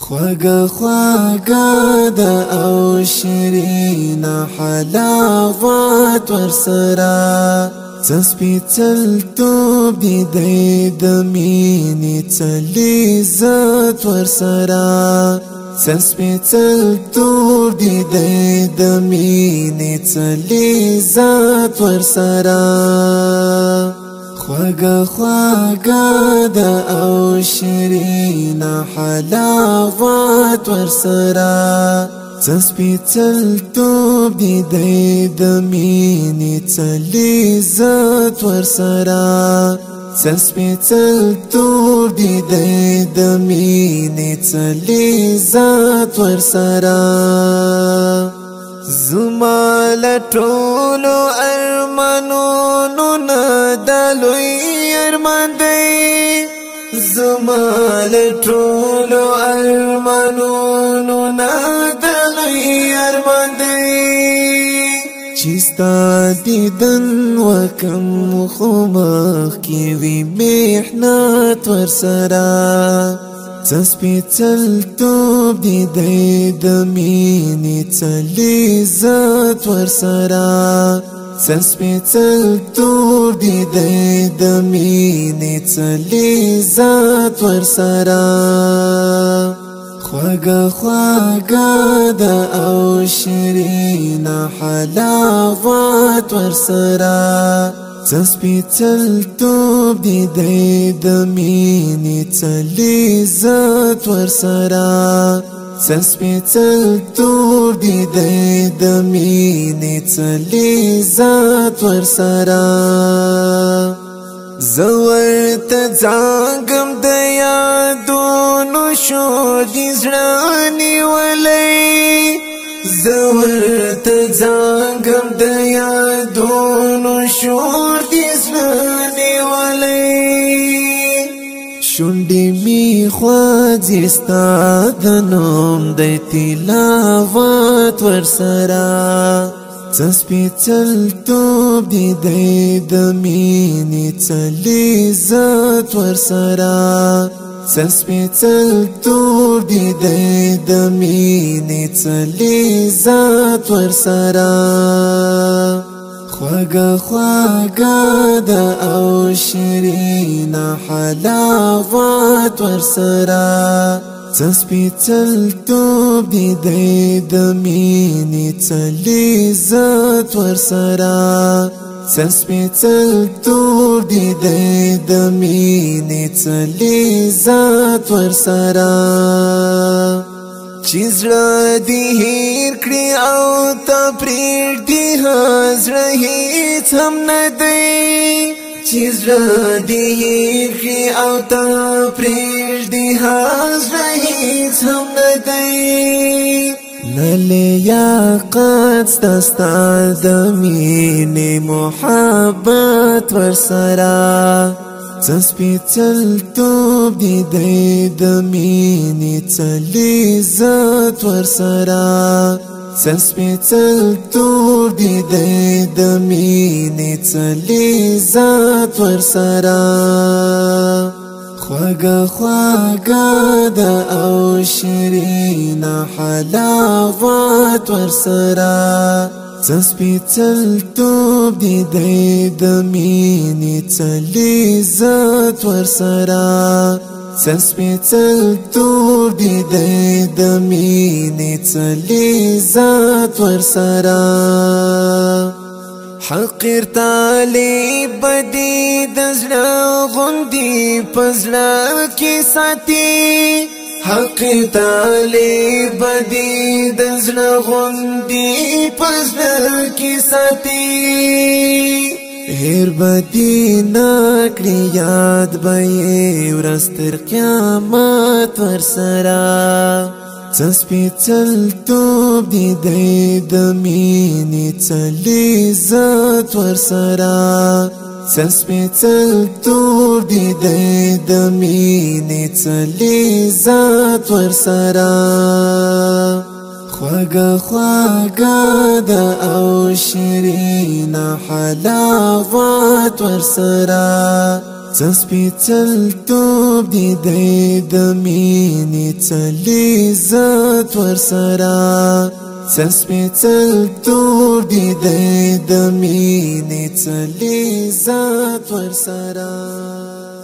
خواږه خواږه د او شیرین حلاوت ورسره سپیڅل توب دی د مینې څلی عزت ورسره سپیڅل توب دی د مینې څلی عزت ورسره خواږه خواږه د او شیرین حلاوت ورسره سپیڅل توب دی د مینې څلی عزت ورسره سپیڅل توب دی د مینې څلی عزت ورسره زما لټولو ارمانونو نه د لوی ارمان دی زما لټولو ارمانونو نه د لوی ارمان دی چې ستا دیدن وکم خو مخکې وي محنت ورسره سپیڅل توب دی د مینې څلی عزت ورسره سپیڅل توب دی د مینې څلی عزت ورسره خواږه خواږه د او شیرین حلاوت ورسره سپیڅل توب دی د مینې څلی عزت ورسره سپیڅل توب دی د مینې څلی عزت ورسره زه ورته ځانګم د یادونو شور دي زړه نیولی زه ورته ځانګم د یادونو شور دي زړه نیولی شونډې می خوځي ستا د نوم د تلاوت ورسره سپیڅل توب دی د مینې څلی عزت ورسره سپیڅل توب دی د مینې څلی عزت ورسره خواږه خواږه د او شیرین حلاوت ورسره سپیڅل توب دی د مینې څلی عزت ورسره سپیڅل توب دی د مینې څلی عزت ورسره چې زړه دې هیر کړي او ته پرېږدي زړه هېڅ هم نه دی چې زړه دې هیر کړي او ته پرېږدي زړه هېڅ هم نه دی نه لیاقت ستا د مینې محبت ورسره سپیڅل توب دی د مینې څلی عزت ورسره سپیڅل توب دی د مینې څلی عزت ورسره خواږه خواږه د او شیرین حلاوت ورسره سپیڅل توب دی د مینې څلی عزت ورسره سپیڅل توب دی د مینې څلی عزت ورسره حقیر طالب بدی د زړه غوندې په زړه کې ساتي حقیر طالب بدی د زړه غوندې په زړه کې ساتي هیر بدی نکړي یاد به یې ورځ تر قیامت ورسره سپیڅل توب دی د مینې څلی عزت ورسره سپیڅل توب دی د مینې څلی عزت ورسره خواږه خواږه د او شیرین حلاوت ورسره سپیڅل توب دی د مینې څلی ذات ورسره سپیڅل توب دی د مینې څلی ذات ورسره